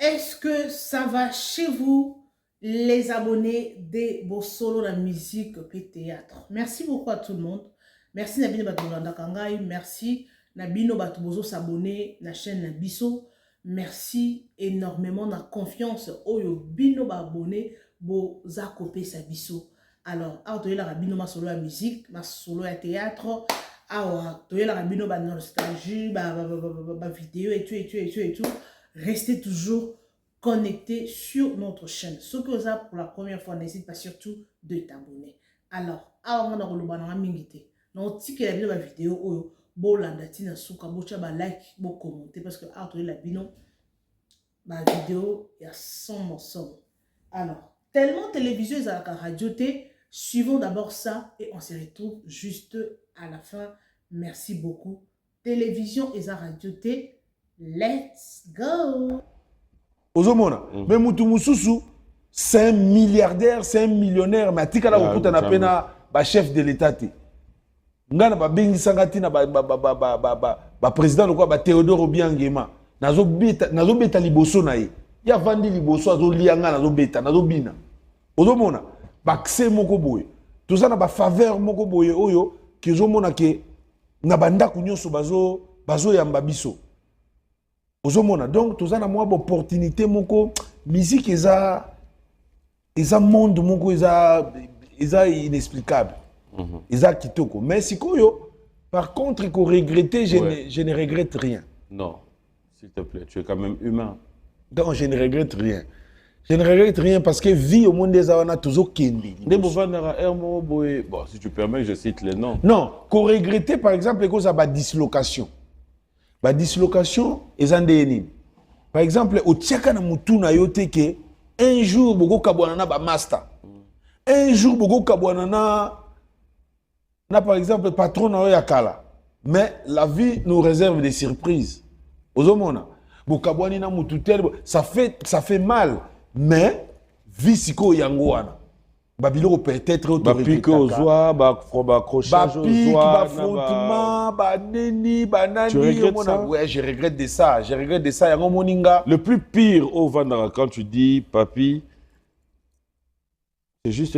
Est-ce que ça va chez vous, les abonnés des Bossolo la musique et théâtre? Merci beaucoup à tout le monde. Merci Nabino Batolanda Kangai. Merci Nabino Batobozo s'abonner la chaîne Nabiso. Merci énormément de la confiance. Oyo Bino Babone Bo Zakopé Sabiso. Alors, Artoye la Rabino ma solo la musique, ma solo la théâtre. Ah, ouais, la Rabino ba nostalgie, ba vidéo et tout et tout et tout et tout. Restez toujours connectés sur notre chaîne. Ce que vous avez pour la première fois, n'hésite pas surtout de t'abonner. Alors, avant de vous abonner, non, si vous avez une vidéo, vous like, vous commenter parce que la vidéo, ma vidéo, il y a 100 morceaux. Alors, tellement télévision et la radio, suivons d'abord ça et on se retrouve juste à la fin. Merci beaucoup. Télévision et la radio, let's go! Ozomona, mais mutu mususu, c'est un milliardaire, c'est un millionnaire, mais atika la okuta na pena ba chef de l'état te. Ngana ba bengi sangati na ba président lokwa ba Théodore Obiangema. Nazo beta liboso na ye. Ya vandi liboso azo lianga nazo beta, nazo bina. Ozomona, ba kse moko boye. Toza na ba faveur moko boye oyo ki ozomona ke na banda kunyoso bazo yamba biso. Ozomona, donc tous en a moins d'opportunités moko musique eza monde moko eza inexplicable. Eza kitoko. Mais si koyo par contre il faut regretter, je ne regrette rien. Non, s'il te plaît, tu es quand même humain. Donc je ne regrette rien. Je ne regrette rien parce que vie au monde des awana toujours kendi. Bon, si tu permets, je cite les noms. Non, qu'on regretter par exemple cause à la dislocation. La dislocation est un déni. Par exemple, au Tchèque, na yote ke un jour bogo kabwanana ba master. Un jour bogo kabwanana na par exemple patron na yakala. Mais la vie nous réserve des surprises. Ozomona. Bokabwani na mututel, ça fait mal, mais vie siko yangoana. Babilo peut-être autorité. Ba accrochage aux oies, affrontement, neni, banani. Tu regrettes ça? Ouais, je regrette de ça. Je regrette de ça. Moninga. Le plus pire au Vandara, quand tu dis papi, c'est juste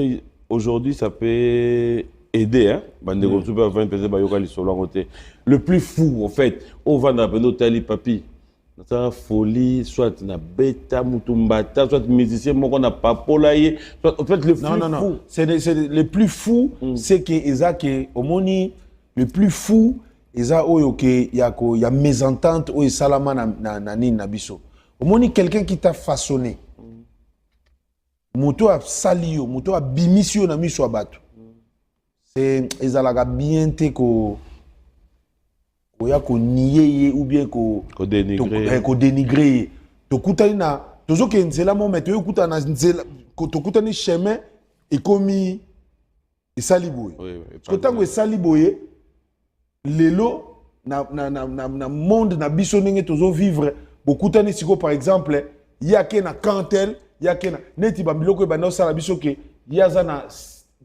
aujourd'hui ça peut aider, hein. Le plus fou, en fait, au Vandara, papi. C'est folie, soit na bêta, mutumbata, soit musicien, mon qu'on a pas polaye, soit en fait le plus fou. C'est le plus fou, c'est que Isaac Omoni, le plus fou, Isaac Oyoke, il y a mésentente ou salama na biso. Omoni quelqu'un qui t'a façonné. Muto a salio, muto a bimisio na miso abatu. C'est Isaac bien te ko ya ko nier ou bien ko dénigrer to kutani na tozo ke nzela mo meto yokuta na nzela to kutani chemin et komi esali boye parce que tango esali boye lelo na monde na biso ndenge tozo vivre bokutani siko par exemple yake na kantel yake na neti bambiloko ba na sala biso ke yaza na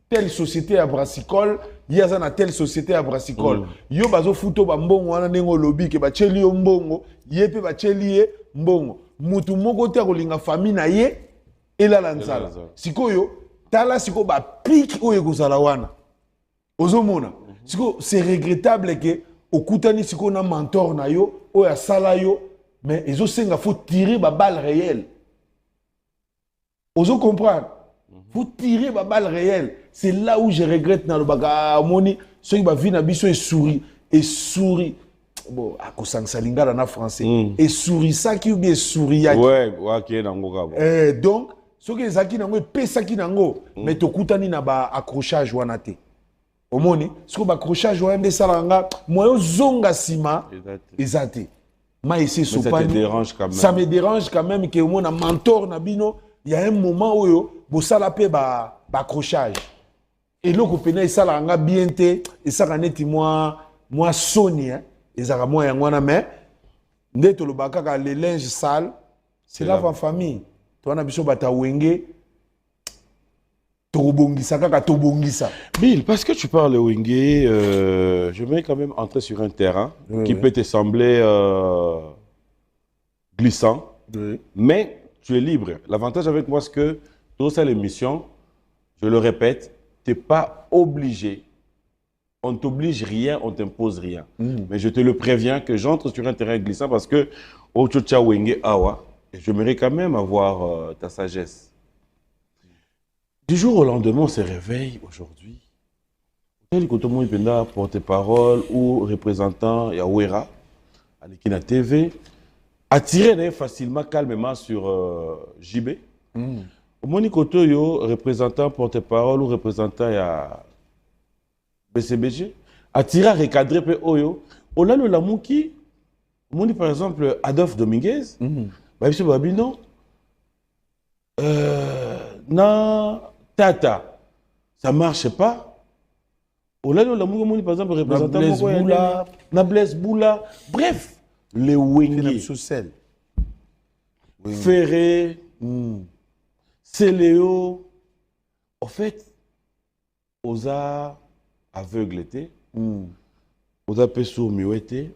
telle société à brassicole, il y a dans telle société à brassicole. Yo bazo futo ba mbongo wana nengo lobby ke ba cheli yo mbongo, yepe ba cheli ye mbongo. Mutu moko te kolinga famille na ye ela lanzala. Sikoyo tala siko ba pique oyo kozala wana. Ozomona. Siko c'est regrettable que okutani siko na mentor na yo oya sala yo mais ezo senga faut tirer ba balle réelle. Ozo comprendre. Faut tirer ma balle réelle. C'est là où je regrette dans le baga moni ceux qui va vivre na biso et sourit. Bon, à cause salinga dans français. Et sourit ça qui ou bien sourit ouais qui est dans ngoka. Donc ceux qui zaki nango pesa ki nango mais to kutani na ba accrochage wana te. Omoni, ce que ba accrochage wana de salanga moyo zonga sima ezate. Ma essayer sopani. Ça te dérange quand même. Ça me dérange quand même que mon mentor na bino, il y a un moment où bosala pe ba accrochage et loko pena esala nga bien te esaka neti moi soni hein ezaka moi yangwana mais ndeto lo bakaka le linge sale c'est là en famille to na biso bata wenge to bongisa kaka to bongisa. Bill, parce que tu parles wenge je vais quand même entrer sur un terrain qui peut te sembler glissant. Oui. Mais tu es libre. L'avantage avec moi, c'est que dans cette émission, je le répète, tu n'es pas obligé. On ne t'oblige rien, on ne t'impose rien. Mais je te le préviens que j'entre sur un terrain glissant parce que Ochocha Wenge Awa, et j'aimerais quand même avoir ta sagesse. Du jour au lendemain, on se réveille aujourd'hui. Tel que tout le monde est porte-parole ou représentant Yawera, à l'Ekina TV, attiré facilement, calmement sur JB. Au Moni Kotoyo, représentant porte-parole ou représentant ya BCBG, attiré à recadrer pe Oyo. Ola le Lamouki, au Moni par exemple Adolphe Dominguez, Babisi Babino, na Tata, ça ne marche pas. Ola le Lamouki, par exemple, représentant na Blaise Boula, bref, les Wenge, Ferré, Céléo, en fait, Oza aveugle était, Oza peso miwete,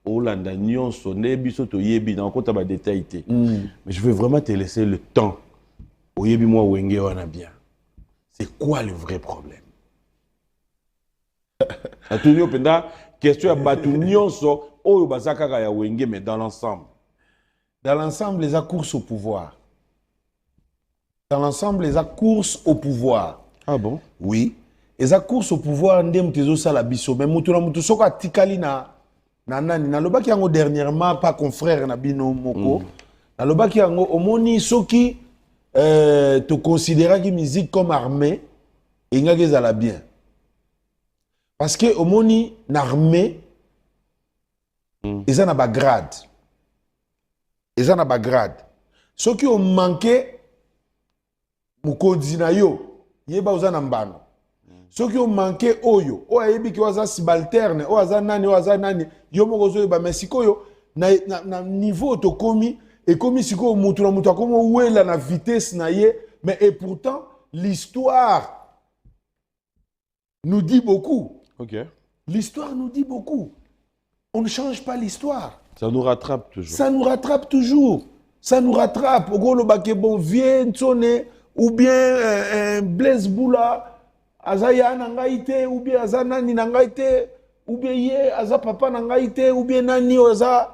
Olanda nyonso nebiso to yebi na kota ba détail té. Mais je veux vraiment te laisser le temps. Oyebi moi Wenge wana bien. C'est quoi le vrai problème? Atunyo penda question ya batu nyonso oyo bazaka ya Wenge mais dans l'ensemble. Dans l'ensemble, les courses au pouvoir. Dans l'ensemble, les courses au pouvoir. Ah bon? Oui. Les courses au pouvoir, ndem tezo sala biso. Mais mutuna mutu soka tikali na nani. Na loba ki yango dernièrement, pas confrère na bino moko. Na loba ki yango, omoni soki te considéra ki musique comme armée, et nga gezala bien. Parce que omoni na armée, eza na ba grade. Eza na ba grade. Soki o manqué mukonzi na yo, yeba oza na mbano. Soki o manqué oyo, o ayebi ki oza subalterne, o aza nani, yo moko zo yeba mesiko yo na niveau to komi et komi siko mutu na mutu akomo wela na vitesse na ye, mais et pourtant l'histoire nous dit beaucoup. OK. L'histoire nous dit beaucoup. On ne change pas l'histoire. Ça nous rattrape toujours. Ça nous rattrape toujours. Ça nous rattrape. Ogolo bakebo vient sonner ou bien Blaise Boula azaya nangaite ou bien azanani nangaite ou bien ye aza papa nangaite ou bien nani aza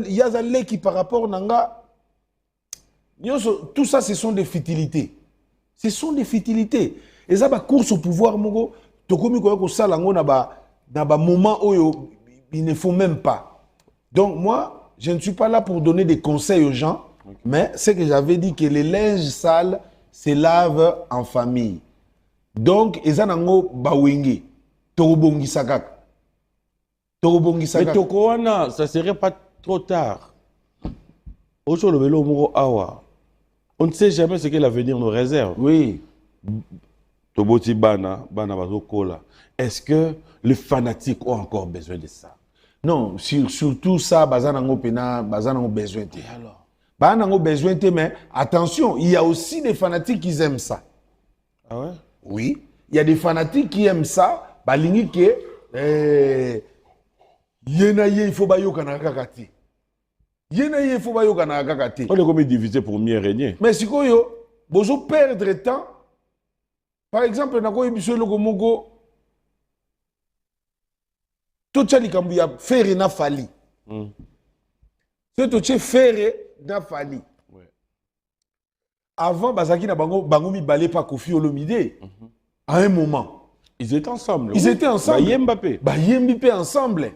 yaza leki par rapport nanga. Tout ça ce sont des futilités. Ce sont des futilités. Et ça ba course au pouvoir mongo tokomi ko sala ngo na ba moment oyo il ne faut même pas. Donc moi, je ne suis pas là pour donner des conseils aux gens, mais c'est que j'avais dit que les linges sales se lavent en famille. Donc, ezanango bawenge, torobongi sakak. Mais Tokowana, ça serait pas trop tard. Aujourd'hui, on ne sait jamais ce que l'avenir nous réserve. Oui. Toboti bana bazokola. Est-ce que les fanatiques ont encore besoin de ça? Non, surtout ça, bazanango pena, bazanango besoin de. Alors, bazanango besoin de, mais attention, il y a aussi des fanatiques qui aiment ça. Ah ouais? Oui, il y a des fanatiques qui aiment ça. Balingi ke, yenaye il faut bayo kanaka kati. Yenaye il faut bayo kanaka kati. On est comme divisé pour mieux régner. Mais si koyo, bozo perdre temps. Par exemple, nako ebiso logo moko. Tout ça, il y a ferré na fali. C'est tout ça, ferré na fali. Avant, Bazaki na bango mi balé pas Kofi Olomide. À un moment. Ils étaient ensemble. Ils étaient ensemble. Yembappé. Yembappé ensemble.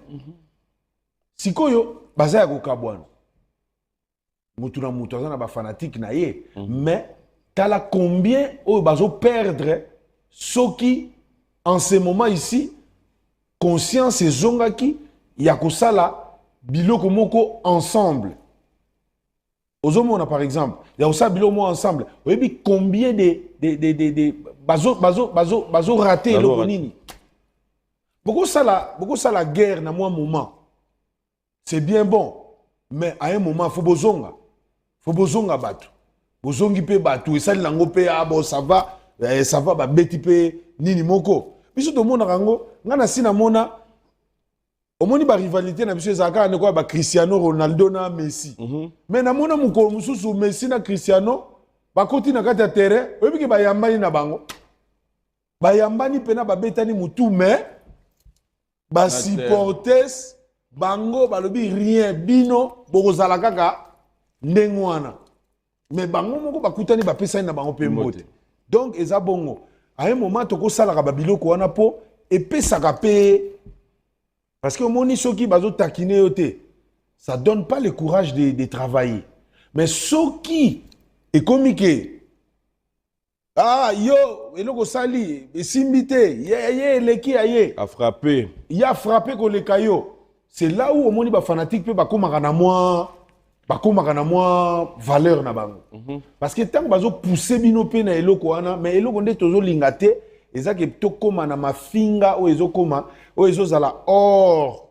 Sikoyo, Bazaya Kokabouano. Moutuna Moutouazan na ba fanatique na ye. Mais, t'as combien ou bazo perdre ce qui, en ce moment ici, conscience et zongaki yakosala biloko moko ensemble. Ozomona par exemple, yakosala biloko moko ensemble. Oyebi combien de bazo raté eloko nini. Beaucoup ça la guerre na moi moment. C'est bien bon, mais à un moment faut bozonga batu. Bozongi pe batu et ça lango pe bon ça va ba beti pe nini moko. Biso to mona rango ngana sina mona omoni ba rivalité na biso ezaka ne ko ba Cristiano Ronaldo na Messi. Mais na mona mukolo mususu Messi na Cristiano bakoti na kati ya terrain oyebi ke bayambani na bango. Bayambani pena babetani mutu mais ba supporters bango balobi rien bino bokozala kaka ndengwana. Mais bango moko bakutani bapesani na bango pe mbote. Donc eza bongo. À un moment toko salaka babiloko wana po epesaka pe. Parce que moni soki bazo takine yote, ça donne pas le courage de travailler. Mais soki et komike ah yo eloko sali esimbite ye leki aye a frappé. Il a frappé ko le kayo. C'est là où moni ba fanatique pe bakomaka na moi valeur na bango. Parce que tant bazo pousser bino pe na eloko wana mais eloko nde tozo lingate ezaki to koma na mafinga o ezokoma o ezozala hors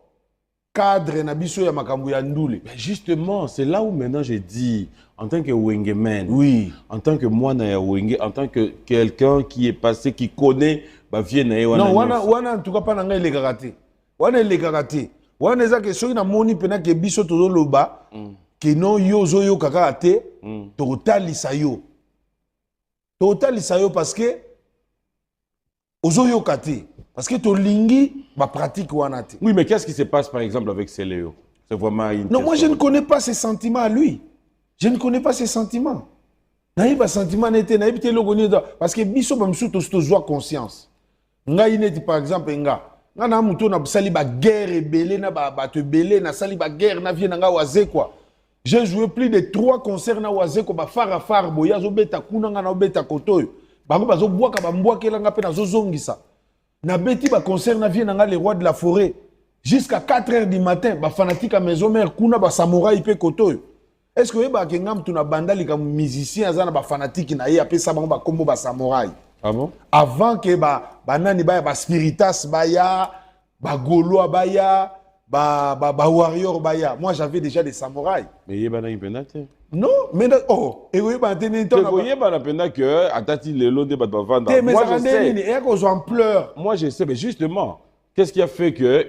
cadre na biso ya makambo ya ndule. Mais justement, c'est là où maintenant je dis, en tant que Wengeman, oui, en tant que moi na Wenge, en tant que quelqu'un qui est passé, qui connaît, bah viens na non, wana en tout cas pas na ngai le karaté. Wana le karaté. Wana ezaki soki na moni pena ke biso tozo loba ke non yo zo yo kaka te, totalisa yo. Totalisa yo parce que ozo yo kate. Parce que to lingi ba pratique wanate. Oui, mais qu'est-ce qui se passe par exemple avec Céléo? C'est vraiment une non, moi je ne connais pas ses sentiments à lui. Je ne connais pas ses sentiments. Naïba sentiment n'était naïb te logoni parce que biso ba msu to joie conscience. Nga ineti par exemple nga na muto na sali ba guerre ebele na ba te belé na sali ba guerre na vie na nga waze quoi. J'ai joué plus de 3 concerts na waze ko ba fara farbo ya zo beta kuna nga na beta kotoyo. Bango bazo bwaka ba mbwakela nga pe na zo zongisa. Na beti ba concert na vie na les rois de la forêt jusqu'à 4 heures du matin ba fanatique à maison mère kuna ba samouraï pe kotoyo. Est-ce que ba kengam tuna bandali comme musicien azana ba fanatique na ye apesa bango ba kombo ba samouraï. Ah bon? Avant que ba nani ba spiritas baya ba gaulois baya ba warrior baya. Moi j'avais déjà des samouraïs. Mais yeba na impendate. Non, mais oh, et oui, bah tenez temps. Vous voyez, bah la peine que atati le lot de bat vendre. Moi je sais. Et qu'on en pleure. Moi je sais, mais justement, qu'est-ce qui a fait que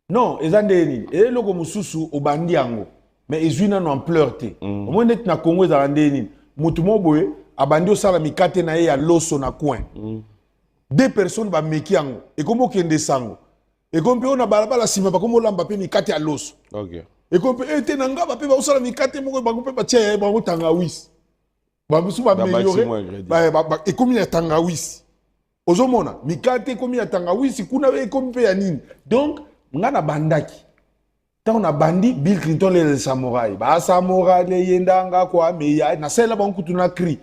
non, ezandeni. Et le comme susu au bandiango. Mais ezuna en pleure te. Au moins net na Congo ezandeni. Mutumo boye abandi osala mikate na ye ya loso na coin. 2 personnes ba mekiango. Et comme okende sango. Et comme on a balabala sima ba comme olamba pe mikate ya loso. OK. Et qu'on peut être nanga pe ba osala mikate moko ba pe ba tie ba tangawis ba musu ba améliorer et comme il y a tangawis ozomona mikate comme il y a tangawis kuna e comme pe ya nini donc ngana bandaki tant on a bandi Bill Clinton les samouraï ba samouraï le yendanga kwa meya na sela ba nkutu na cri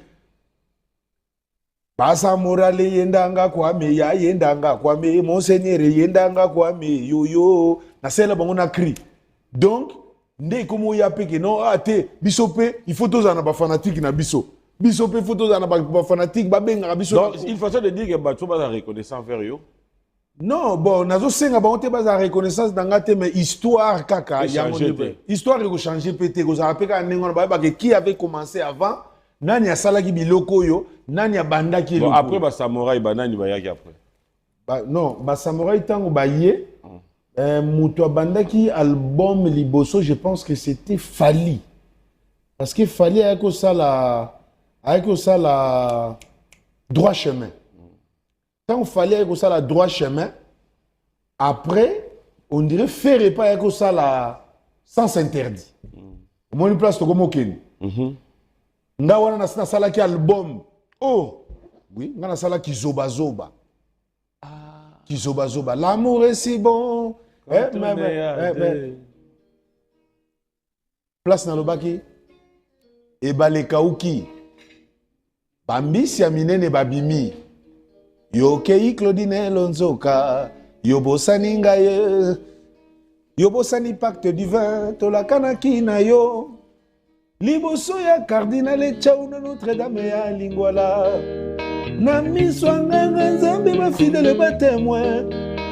ba samouraï le yendanga kwa meya yendanga kwa me monseigneur yendanga kwa me yo na sela ba ngona cri. Donc, ndé comme il y a que non, bisope, il faut tous en avoir fanatique na biso. Bisope, il faut tous en avoir fanatique, babenga biso. Donc, il faut ça de dire que bateau va reconnaissance vers eux. Non, bon, nazo senga ba onte baza reconnaissance dangate mais histoire kaka ya histoire ko changer pété ko za peka nengo ba qui avait commencé avant, nani asala ki biloko yo, nani abanda ki bon, après ba samouraï banani ba yaki après. Ba non, ba samouraï tango ba yé. Moutou Bandaki album Liboso, je pense que c'était Fali. Parce que Fali avec ça la droit chemin. Quand Fali avec ça la droit chemin, après, on dirait faire pas avec ça la sens interdit. Au moins une place comme Okeni. Nga wana na sala ki album. Oh, oui, nga na sala ki zoba. Ki zoba. L'amour est si bon. Place na lobaki ebale kauki bambisi ya minene babimi yokei Claudine Lonzoka yobosani ngaye yobosani pacte du vin tolakanaki na yo liboso ya cardinal Tchao na Notre-Dame ya Lingwala na miso nganga nzambe ba fidèle ba témoin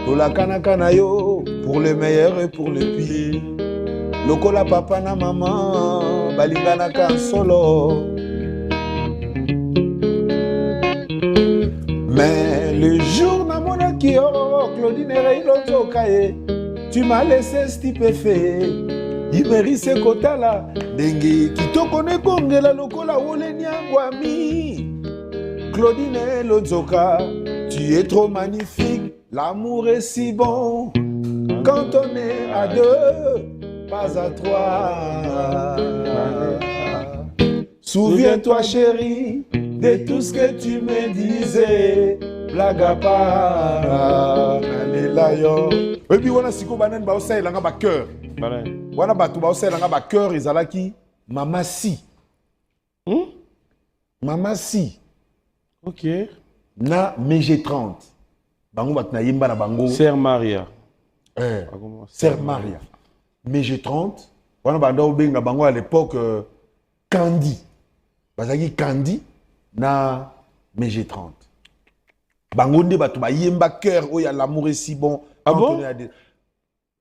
tolakanaka na yo pour le meilleur et pour le pire. Lokola papa na maman balinganaka en solo. Mais le jour na monaki oh Claudine Reilonzo kaye tu m'as laissé stupéfait. Imerise kotala dengi kitokone kongela lokola wole nyangwami. Claudine Lonzoka, tu es trop magnifique, l'amour est si bon. Quand on est à deux, pas à trois. Souviens-toi chérie, de tout ce que tu me disais. Blague à part, allez là yo. Et puis on a siko banan ba osa elanga ba cœur. Wana batu ba osa elanga ba cœur ezalaki Mama Si. Mama Si. Ok. Na MG30. Bango bat na yimba na bango. Sœur Maria. Sœur Maria. MG30. Wana banda obenga bango à l'époque Candy. Bazaki Candy na MG30. Bango nde batu ba yimba cœur oya l'amour est si bon. Ah bon?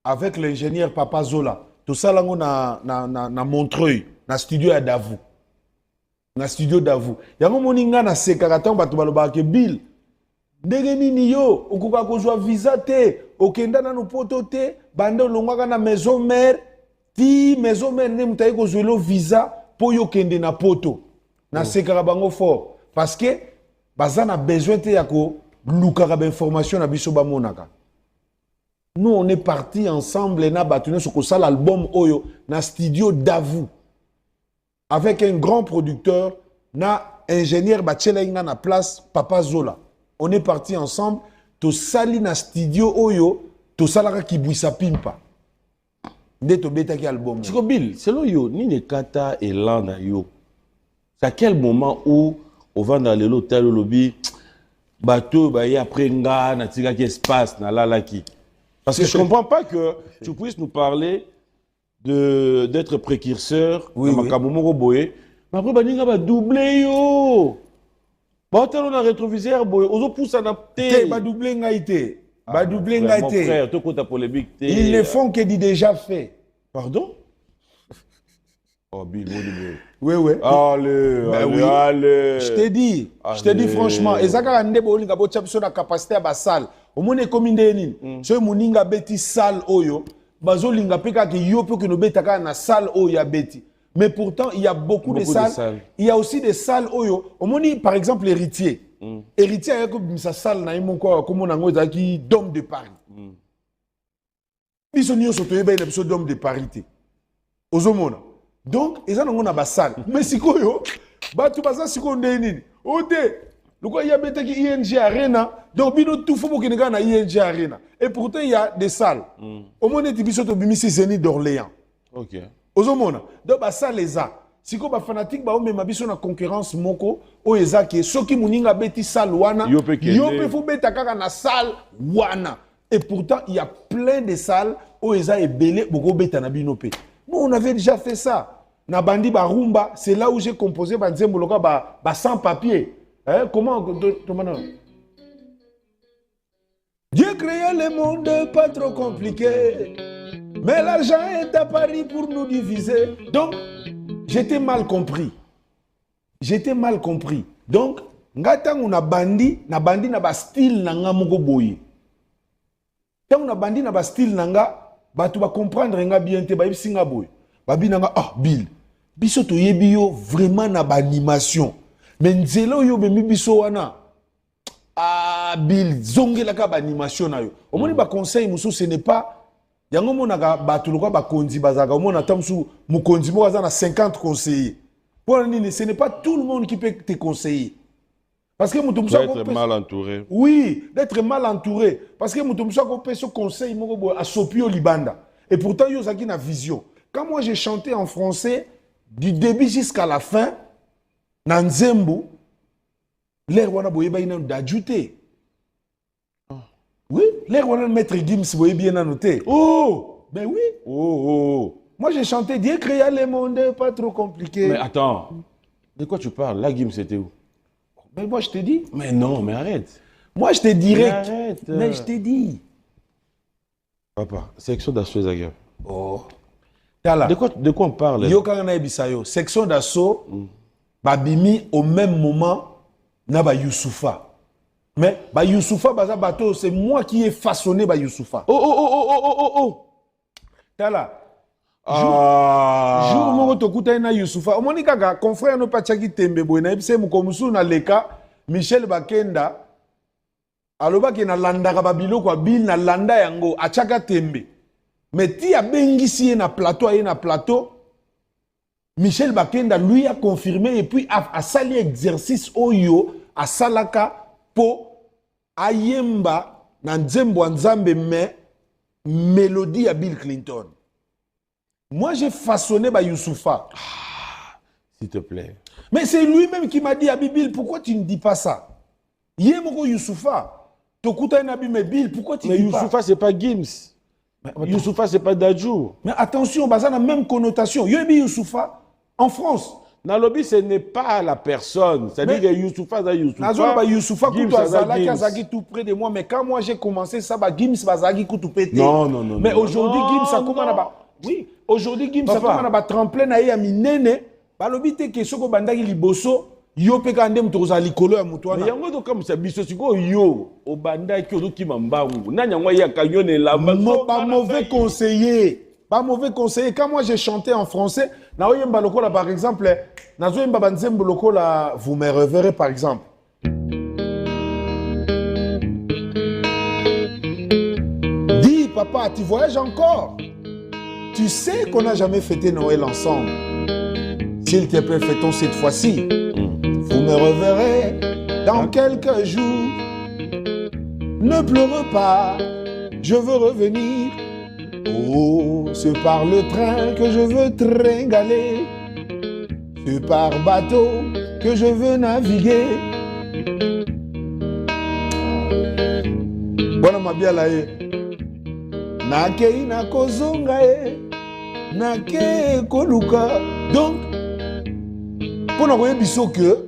Avec l'ingénieur Papa Zola. Tout ça là na Montreuil, na studio à Davou. Na studio Davou. Yango moninga na sekaka batu baloba ke Bill. Ndenge nini yo okoka kozwa visa te, okenda na poto te, bande olongwaka na maison mère, ti maison mère ne mutayi kozwelo visa po yo kende na poto. Na sekaka bango fort parce que baza na besoin te ya ko lukaka ba information na biso ba monaka. Nous on est partis ensemble na batune sur ça l'album Oyo na studio Davou avec un grand producteur na ingénieur Bachela inga na place Papa Zola. On est partis ensemble to sali na studio Oyo to salaka kibwisa pimpa. Nde to beta ki album. Chico Bill, selon yo nini kata elanda yo. C'est à quel moment où on va dans l'hôtel au lobby bateau ba y après nga na tika ki espace na lalaki. Parce que je ne comprends pas que tu puisses nous parler d'être précurseur, oui, oui. Boye, mais après, tu vas doubler. Tu vas rétroviseur, tu pousse à tu vas doubler. Mon frère, tu as polémique. Ils ne font que du déjà fait. Pardon? Oh, Bill, oui, oui. Allez. Je te dis franchement, et ça, quand on a la capacité à la salle, au moins, comme une si on a beti salle, bazo linga peka ke yo pe que no betaka na salle oyo beti. Mais pourtant, il y a beaucoup de salles. Il y a aussi des salles oyo. Au moins, par exemple, héritier. Héritier, il y a comme sa salle na imoko comme on a ngoi qui Dôme de Paris. Ils sont tous les épisodes Dôme de Paris. Ozomona. Donc, ils ont une salle. Mais si quoi yo, bah tu passes si quoi ndeni. Ode, le quoi il y a bête qui ING Arena. Donc bino tout faut que na ING Arena. Et pourtant il y a des salles. Au moins tu biso to bimisi Zénith d'Orléans. OK. Ozomona. Donc bah ça les a. Si quoi bah fanatique bah on met ma biso na concurrence moko o ezaki soki muninga beti salle wana. Yo pe faut beta kaka na salle wana. Et pourtant il y a plein de salles o eza ebele boko beta na bino pe. Nous on avait déjà fait ça. Na bandi barumba, c'est là où j'ai composé banzembo loka ba sans papier. Hein? Comment Dieu créa le monde pas trop compliqué. Mais l'argent est à Paris pour nous diviser. Donc, j'étais mal compris. Donc, ngata on a bandi na ba style nanga moko boye. Tant on a bandi na ba style nanga, ba tu vas comprendre nga bien te ba singa boye. Babi nanga Bill. Biso to yebi yo vraiment na ba animation. Mais nzelo yo be mi biso wana. Bill zongela ka ba animation na yo. Omoni ba conseil musu ce n'est pas yango monaka batu lokwa ba konzi bazaka omona tamsu mu konzi mo na 50 conseillers. Pour nini ce n'est pas tout le monde qui peut te conseiller. Parce que mutu musa être mal entouré. Oui, d'être mal entouré parce que mutu musa ko pe ce conseil moko a sopio libanda. Et pourtant yo zaki na vision. Quand moi j'ai chanté en français du début jusqu'à la fin, Nanzembo, l'air wana boye ba ina d'ajouter. Oui, l'air wana maître Gims boye bien noté. Oh, ben oui. Oh. Moi j'ai chanté Dieu créa le monde pas trop compliqué. Mais attends, de quoi tu parles? La Gims c'était où? Mais moi je te dis. Mais non, mais arrête. Moi je te dirais. Arrête. Mais je te dis. Papa, section d'assaut Zaga. Oh. De quoi on parle? Yo kanga na ebisayo, section d'assaut, babimi au même moment na ba Youssoufa. Mais ba Youssoufa baza bateau, c'est moi qui ai façonné ba Youssoufa. Oh. Tala. Jour moko tokuta na Youssoufa. Omoni kaka confrère no pachaki tembe boy na ebise mukomusu na leka Michel Bakenda. Aloba ke na landa ka babilo kwa bil na landa yango achaka tembe. Mais ti a bengisi na plateau Michel Bakenda lui a confirmé et puis a sali exercice oyo a salaka po ayemba na nzembo nzambe mais mélodie à Bill Clinton. Moi, j'ai façonné Youssoufa. S'il te plaît. Mais c'est lui-même qui m'a dit à Bill, pourquoi tu ne dis pas ça? Yemoko Youssoufa. Tokuta Nabi mais Bill, pourquoi tu ne dis pas? Mais Youssoufa, c'est pas Gims. Youssoufa, c'est pas Dadjou. Mais attention, ça a la même connotation. Yebi Youssoufa, en France. Nalobi, ce n'est pas la personne. C'est-à-dire que Youssoufa, c'est Youssoufa. Youssoufa, tout près de moi. Mais quand moi j'ai commencé ça, Gims, tout pété. Non. Mais aujourd'hui, Gims, ça commence à... Oui, aujourd'hui, Gims, ça commence à tremplin à minene. Balobi te ke soko bandaki liboso, yo pe ka ndem toza likolo ya mutu wana. Mais yango to comme ça biso siko yo o bandaki ozo kima mbangu. Na nyangwa ya kanyone la pas mauvais conseiller. Pas mauvais conseiller. Quand moi j'ai chanté en français, na oyemba lokola par exemple, na zoyemba banzembo lokola vous me reverrez par exemple. Dis papa, tu voyages encore? Tu sais qu'on n'a jamais fêté Noël ensemble. S'il te plaît, fêtons cette fois-ci. Vous me reverrez dans quelques jours. Ne pleure pas, je veux revenir. Oh, c'est par le train que je veux tringaler. C'est par bateau que je veux naviguer. Bona mabiala e. Nakei na kozonga e. Nake koluka. Donc, pour nous biso que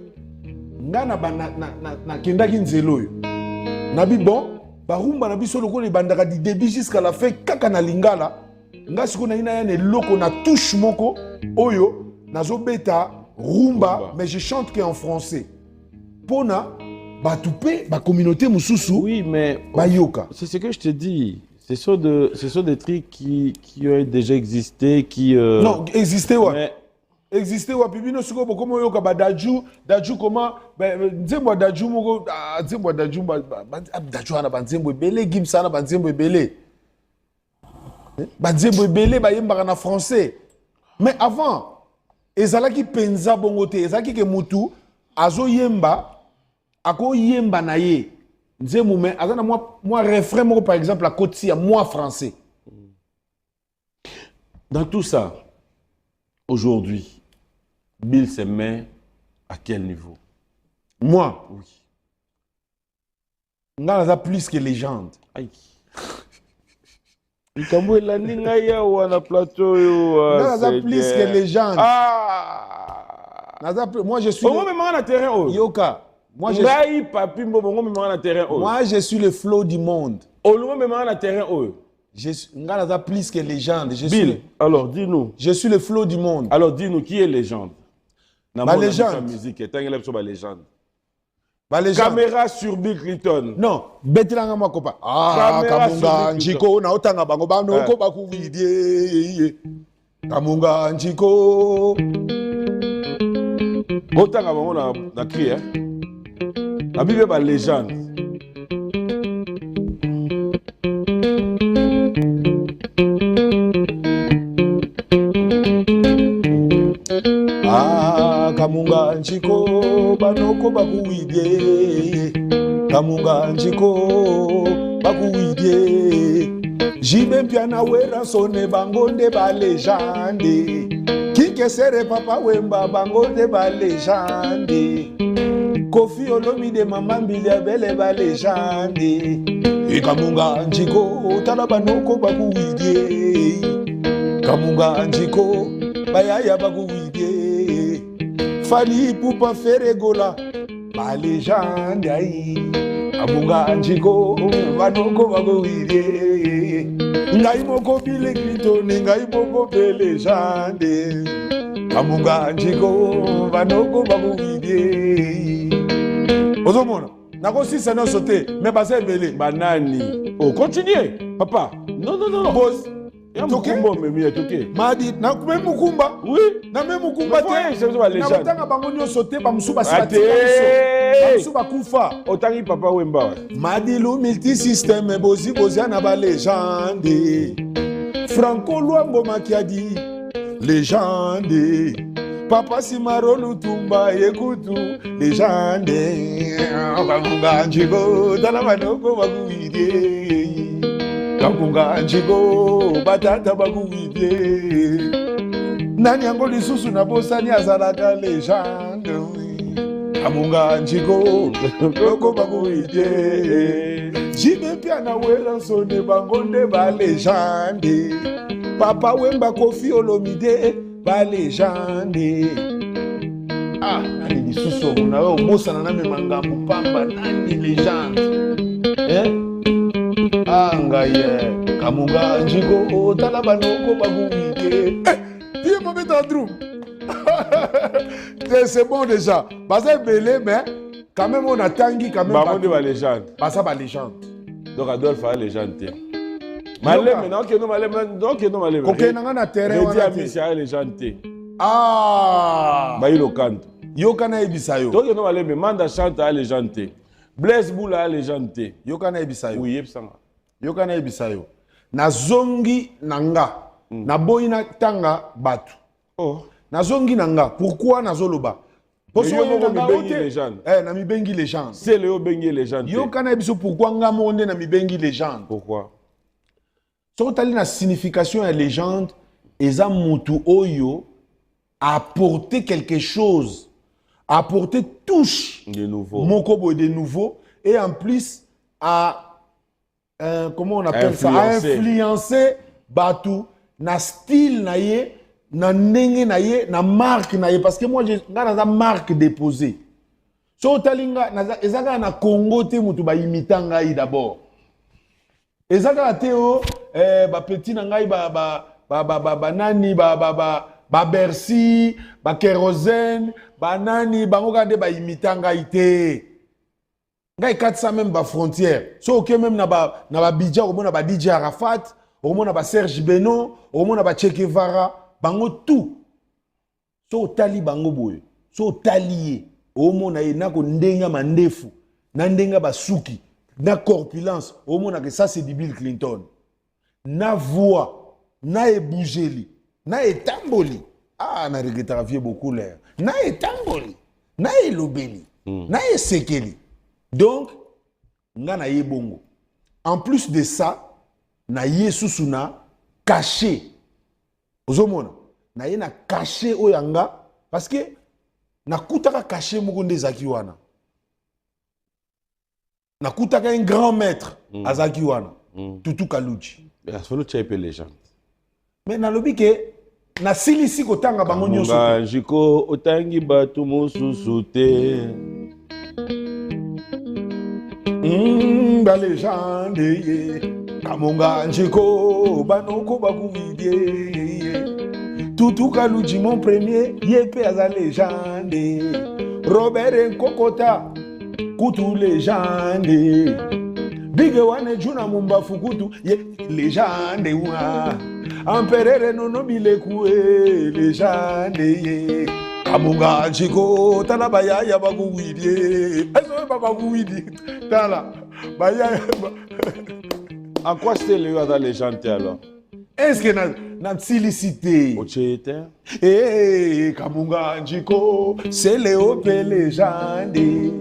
na kendaki nzelo yo nabi bon barumba na biso loko le bandaka du début jusqu'à la fin kaka na lingala nga siko na ina ya loko na touche moko oyo nazo beta rumba mais je chante que en français pona batupe ba communauté mususu oui mais bayoka c'est ce que je te dis. Ce sont des trucs qui ont déjà existé qui non existé ouais mais... Existé wa pibino siko bokomo yoka ba Dadjou comment nzembo Dadjou moko nzembo Dadjou Dadjou ana banzembo belé Gims ana banzembo belé banzembo belé ba yemba na français mais avant ezalaki penza bongote ezalaki ke mutu azo yemba ako yemba na ye nzembo mais azana moi refrain moko par exemple la côte ci moi français dans tout ça aujourd'hui Bill se met à quel niveau? Moi? Oui. On a plus que légende. Aïe. Il y a un plateau. On a plus que légende. Moi je suis. Yoka. Moi je suis le flow du monde. Je suis plus que légende. Bill, alors dis-nous. Je suis le flow du monde. Alors dis-nous qui est légende? Ma légende. Musique, légende. Ma légende. Caméra sur Bill Clinton. Non, betilanga moi copa. Kamunga njiko na otanga bango bano ko bakuvidie. Kamunga njiko. Otanga bango na cri hein. La Bible est légende. Kamunga njiko banoko bakuidie. Kamunga njiko bakuidie. Jibe piana wera sone bangonde ba légende. Kike sere papa wemba bangonde ba légende. Kofi Olomide mama mbili bele ba légende. Kamunga njiko tala banoko bakuidie. Kamunga njiko bayaya bakuidie. Fali Ipupa Ferregola, ma légende aïe. Kamunga njiko banoko bakuidie. Ngai moko Bill Clinton, ngai moko be légende. Kamunga njiko banoko bakuidie. Ozomona, nako sisa no sauter, mais basa belé. Banani. Oh, continuez, papa. Non. Boss. Toke? Madi, na même Mukumba? Oui. Na même Mukumba te? C'est une légende. Na otanga bango nyonso te ba musu basi Ate. ba musu bakufa. Otangi Papa Wemba. Madi lu multisystème bozi na ba légende. Franco Luambo Makiadi, légende. Papa Simaro Lutumba Yekutu, légende. Kakunga Njigo, Dalamanoko Baguide. Kakunga Njigo, Batata Baguide. Nani yango lisusu na bosani azalaka légende. Kakunga Njigo, Loko Baguide. Jime pia na wela sone bangonde ba légende. Papa Wemba Kofi Olomide ba légende. Ah, nani lisusu na yo bosana na memangambo pamba nani légende. Ah ngaye Kamunga Njigo tala banoko baguide. Dis moi mettre en drum. C'est bon déjà. Baza belé mais quand même on a tangi quand même. Bamonde ba légende. Basa ba légende. Donc Adolphe a légende. Malem non que non malem donc non malem. Koke nanga na terrain wana. Redi Amisi a légende. Ah. Ba ilo kanto. Yokana ebisa yo. Donc non malem Manda chante a légende. Blaise Boula a légende. Yokana ebisa yo. Oui, yebsanga. Yokana ebisa yo. Na zongi nanga. Na boyina tanga batu. Oh. Na zongi nanga. Pourquoi na zoloba? Parce que yo bengi légende. Na mi bengi légende. C'est le bengi légende. Yokana ebiso pourquoi nga monde na mi bengi légende? Pourquoi? So tali na signification ya légende eza mutu oyo apporter quelque chose, apporter touche de nouveau. Mokobo de nouveau et en plus à comment on appelle ça, à influencer batu na style na ye, na ndenge na ye, na marque na ye parce que moi j'ai nga marque déposée. So talinga ezaka na Congo te mutu ba imita ngai d'abord. Ezaka te o ba petit na ngai ba nani ba Bercy, ba kérosène, ba nani bango ka de ba imita ngai te. Ngai 400 même ba frontière. So ok même na ba Bidja au mona ba DJ Arafat, au mona ba Serge Beno, au mona ba Che Guevara, bango tout. So tali bango boy. So talié. Au mona ye nako ndenga mandefu, na ndenga ba suki. Na corpulence, au moins que ça c'est du Bill Clinton. Na voix, na ebougeli, na etamboli. Ah, na regretera vieux beaucoup l'air. Na etamboli, na elobeli, na esekeli. Donc, nga na yebongo. En plus de ça, na yesusuna caché. Ozomona, na ye na caché oyanga parce que na kutaka caché mukunde zakiwana. Nakutaka un grand maître azaki wana Tutu Kaluji. Mais ça fait le légende. Mais na lobi ke na silisi ko tanga bango nyonso. Kamunga Njiko otangi batu mususu te. Ba légende ye. Kamunga Njiko banoko bakuvidie. Tutu Kaluji mon premier yepe aza légende. Robert Nkokota Kutu légende. Big one juna mumba fukutu ye légende wa. Empereur nono bilekue légende ye. Kamunga Njiko tala baya ya baguwidie. Azo baba guwidi tala baya. En quoi c'est le dans légende alors? Est-ce que na silicité? Ochete. Eh Kamunga Njiko c'est le ope légende.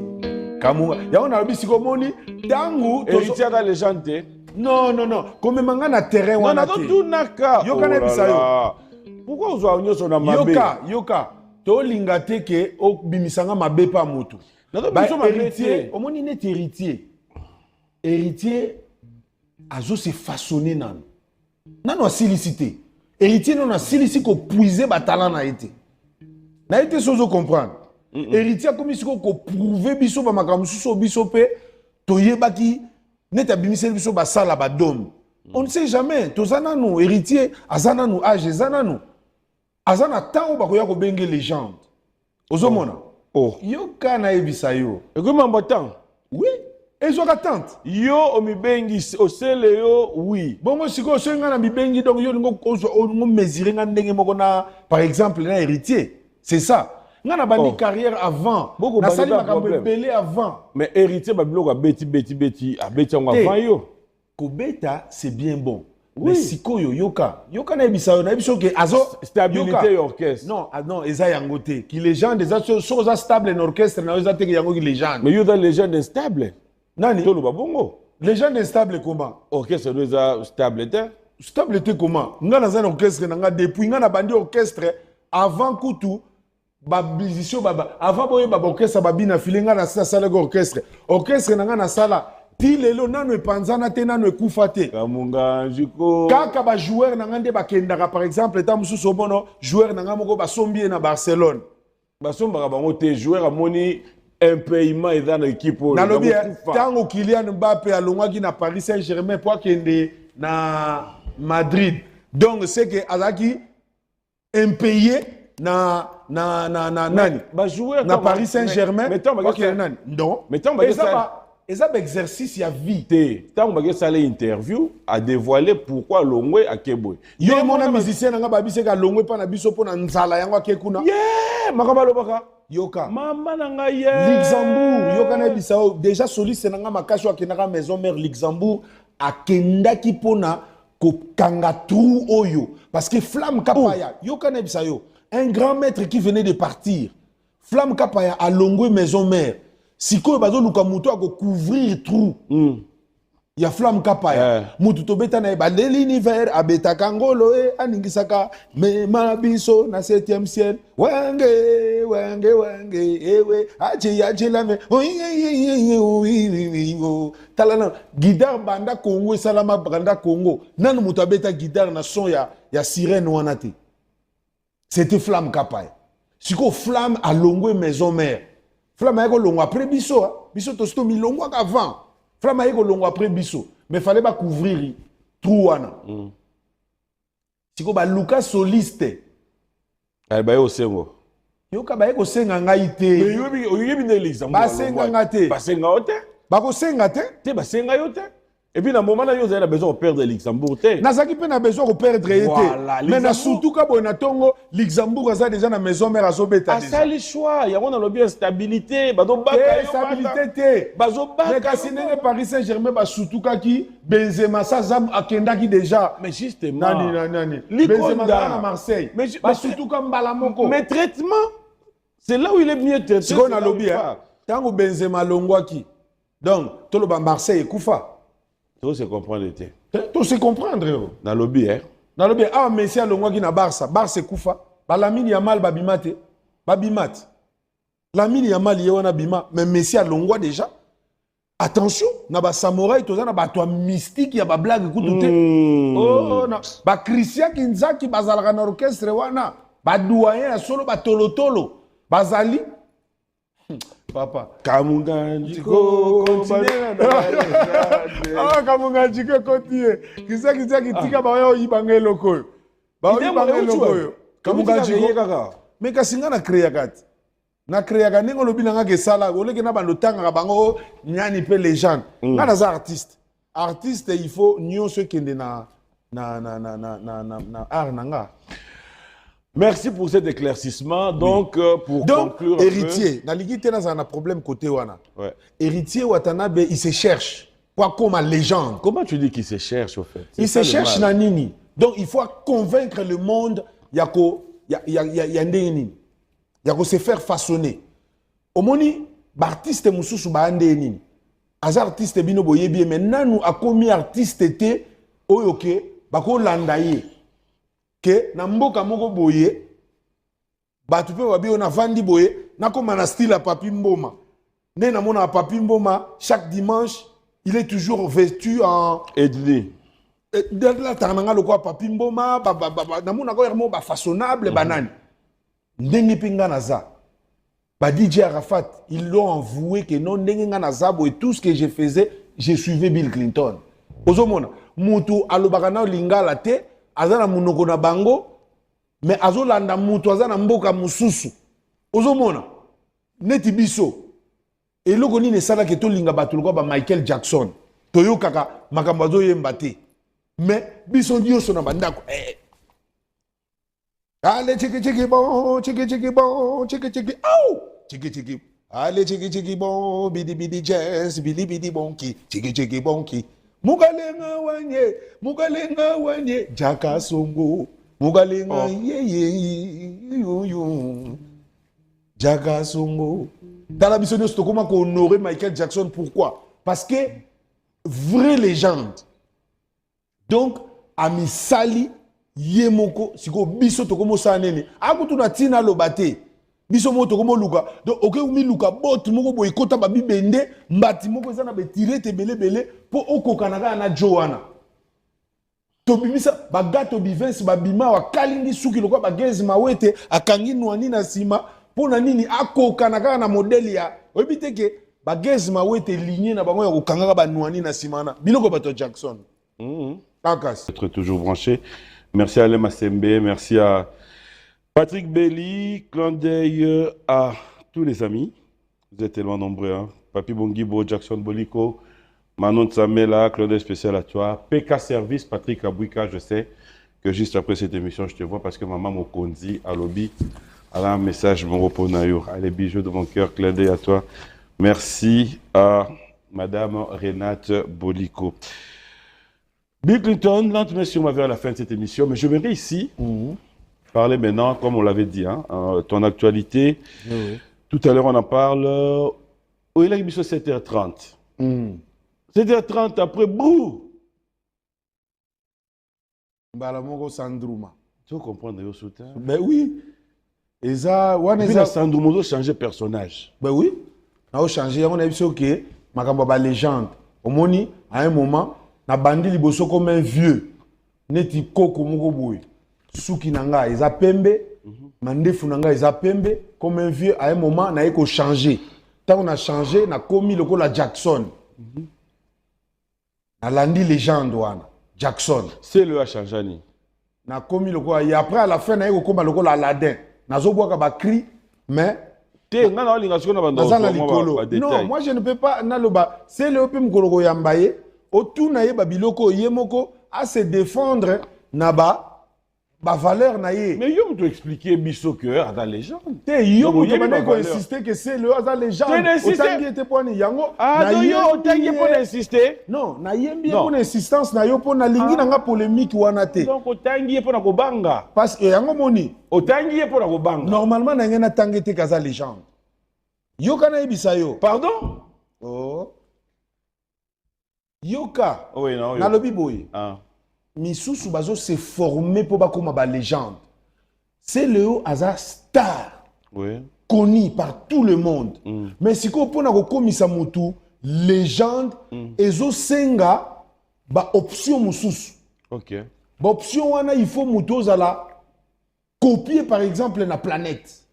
Kamunga ya on a bisiko moni tangu héritier dans légende. Non comme manga na terrain wana te. Non, tout naka. Yoka bisa yo. Pourquoi vous avez nyoso na mabe? Yoka to linga te ke o bimisanga mabe pa mutu. Ba héritier, omoni net héritier. Héritier azo se façonner nan. Nano a silicité. Héritier non a silicité ko puiser ba talent na été. Na été sozo comprendre. Héritier comme si ko prouver biso ba makambo suso biso pe toyebaki net abimisel biso ba sala ba dom. On ne sait jamais. Tozana no héritier azana no âge azana no. Azana tango ba koya ko benge légende. Ozomona. Oh. Yoka na ebisa yo. Et comment mbotang? Oui. Ils ont attente. Yo omibengi osele yo oui. Bon moi si ko so nga na mibengi donc yo ngo mesurer nga ndenge moko na par exemple na héritier. C'est ça. Nga na bandi carrière avant. Beaucoup na sali makambo problème. belé avant. Mais héritier babilo beti abeti ngo avant yo. Ko beta c'est bien bon. Oui. Mais sikoyo yoka na bisayo na biso ke azo Stabilité orchestre. Non, non, eza yango te. Ki les gens déjà sont stable en orchestre na eza te ke yango ki les gens. Mais yo dans les gens instables. Nani? Tolo babongo. Les gens instables comment? Orchestre nous a stabilité. Stabilité comment? Nga na un orchestre nga depuis nga na bandi orchestre avant kutu ba musicien baba avant boye ba orchestre ba bina filinga na sala orchestre. Orchestre nga na sala ti lelo nanu epanzana te nanu ekufa te. Kamunga njiko. Kaka ba joueur na ngande ba kendaka par exemple ta mususu bono joueur na ngamo ko ba sombi na Barcelone. Basomba bango te joueur amoni un paiement est dans l'équipe. Nalobi tango Kylian Mbappé alongaki na Paris Saint-Germain pour kende na Madrid. Donc c'est que azaki impayé na nani ba joueur na Paris Saint-Germain. Mais tant nani non. Mais tant ça exercice ya vie. Tant que ça l'interview a dévoilé pourquoi Longwe a Keboy. Yo mona musicien nga babise ka Longwe pa na biso po na nzala yango akekuna. Yeah, makabalo baka. Yoka. Mama nanga yeah. Luxembourg, yoka na bisao déjà soliste nanga makasho akenaka maison mère Luxembourg akendaki pona ko kanga trou oyo parce que Flamme Kapaya, yoka na bisao un grand maître qui venait de partir. Flamme Kapaya a Longwe maison mère. Sikoyo bazo luka muto ako couvrir trou. Il y a Flamme Kapaya. Mutu to beta na ba l'univers abeta kangolo aningisaka me mabiso na 7e ciel. Wenge ewe aje la me. Talana guitare banda Congo salama banda Congo. Nanu mutu abeta guitare na son ya sirène wana te. C'était Flamme Kapaya. Siko Flamme a Longwe maison mère. Flamme a longo après biso, biso to sto mi longo avant. Flamme a longo après biso, mais fallait pas couvrir trou wana. Siko ba Lucas soliste. Ay ba yo sengo. Yo ka ba senga ngai te. Mais yo yebi ne l'exemple. Ba senga ngate. Ba senga ote. Ba ko senga te. Te ba senga yo te. Et puis, dans le moment où vous avez besoin de perdre Luxembourg, Nazaki pe na besoin de perdre voilà, mais na surtout ka boy na tongo Luxembourg a déjà na maison mère azobeta déjà. Ça le choix, il y a on a le bien stabilité, bado baka stabilité te. Bazo baka. Mais kasi nene Paris Saint-Germain ba surtout ka ki Benzema ça zam akendaki déjà. Mais justement. Nani. Benzema na Marseille. Mais surtout comme Balamoko. Mais traitement, c'est là où il est mieux traité. C'est qu'on a lobby hein. Tango Benzema longwaki. Donc tout le Marseille kufa. Tout se comprendre. Tout se comprendre. Dans le lobby, hein? Dans le lobby, ah, Messi a l'ongwa qui na Barça. Barça Koufa. Lamine Yamal babimate. Babimat. Lamine Yamal yéwana bima. Mais Messi a l'ongwa déjà. Attention, na ba samouraï, toza na ba toi mystique, ya ba blague koutoute. Oh, na. Ba Christian Kinzaki, bazalaka na orchestre wana. Ba douayen ya solo, ba tolotolo. Bazali. Papa. Kamunga Njiko continue. Ah Kamunga Njiko continue. Kisa kitika ba yo yibanga loko. Ba yo yibanga loko. Kamunga Njiko. Mais kasinga na créer kati. Na créer ka ningo lobi nanga ke sala oleke na bando tanga bango nyani pe légende. Na za artiste. Artiste il faut nyonso kende na art nanga. Merci pour cet éclaircissement. Donc, pour conclure. Héritier, na ligité na un problème côté wana. Ouais. Héritier Watanabe, il se cherche. Quoi comme une légende. Comment tu dis qu'il se cherche au fait? Il se cherche na nini. Donc il faut convaincre le monde yako ndeni. Yako se faire façonner. Omoni artiste mususu ba ndeni. Az artiste bino boyebi mais nanu akomi artiste te oyoke bako landaye. Que na mboka moko boye batu pe babi on a vandi boye na comme na style à Papi Mboma né na mona Papi Mboma chaque dimanche il est toujours vêtu en Edli de la tananga le quoi Papi Mboma na mona ko yermo ba façonnable banani ndenge pinga naza ba DJ Arafat ils l'ont avoué que non ndenge nga naza boye tout ce que je faisais je suivais Bill Clinton ozomona mutu alobaka na lingala te azana munoko na bango mais azolanda mutu azana mboka mususu ozomona neti biso eloko nini esalaki tolinga bato lokola Michael Jackson toyokaka makambo azoyemba te mais biso nyonso na bandako allez chiki bon chiki allez chiki bon bidi jazz bidi bonki chiki bonki mugalenga wanye jaka songo mugalenga yo jaka songo. Dans la mission de Stockholm, on honorer Michael Jackson. Pourquoi? Parce que vraie légende. Donc, ami sali yemoko siko biso tokomo sanene. Akutu na tina lobate. Biso mo tokomo luka. Donc, ok umi luka bot moko boy kota babi bende mbati moko zana be tirer te bele po okokanaka na Joanna. Tobimisa bagato bivens babima wa kalingi suki lokwa bagezi mawete akangi nwani na sima. Pona nini akokanaka na modeli ya oyebite ke bagezi mawete ligné na bango ya kokangaka banwani na simana biloko bato Jackson. Takas. Être toujours branché. Merci à Alain Massembe, merci à Patrick Belly, clin d'œil à tous les amis. Vous êtes tellement nombreux, hein. Papi Bongibo, Jackson Boliko, Manon Tsamela, clin d'œil spécial à toi. PK Service, Patrick Abouika, je sais que juste après cette émission, je te vois parce que maman Mokondi à lobby. Alors, un message, mon repos naïur. Allez, bijoux de mon cœur, clin d'œil à toi. Merci à Madame Renate Boliko. Bill Clinton, lentement sur ma vers la fin de cette émission, mais je voudrais ici parler maintenant, comme on l'avait dit, hein, ton actualité. Oui. Tout à l'heure, on en parle. Où est l'émission 7h30 7h30, après, bouh! Balamongo Sandrouma. Tu veux comprendre, yo soutien? Ben oui. Et ça, on a Sandrouma changé personnage. Ben oui. On a changé. On a vu que ma légende. Au moni, à un moment, na bandi liboso comme un vieux. Neti koko moko boy. Suki nanga, ils a pembe. Mandefu nanga, ils a pembe. Comme un vieux, à un moment, na eko changé. Tant on a changé, na commis le la Jackson. Na landi légende wana. Jackson. C'est le a changé. Na commis le et après à la fin, na eko koma le la Aladdin. Nazo boaka ba cri, mais non, moi je ne peux pas naloba. C'est le opim koloko yambaye. Otu na ye babiloko yemoko à se défendre naba ba valeur na ye. Mais yo me expliquer biso que à la légende. Te yo me demande ko insister que c'est le à légende. Otangi était pour ni yango. Ah non yo otangi pour insister. Non, na yembi pour insistance na yo pour na lingi nanga polémique wana te. Donc otangi pour na kobanga. Parce que yango moni. Otangi pour na kobanga. Normalement na ngena tangi te kaza légende. Yo kana yebisa yo. Pardon? Oh. Yoka. Oui non. Na lobi boy. Ah. Misusu bazo se former pour bakoma ba légende. C'est le hasard star. Oui. Connu par tout le monde. Mais si ko pona ko komisa mutu légende ezo senga ba option mususu. OK. Ba option wana il faut mutu zala copier par exemple na planète.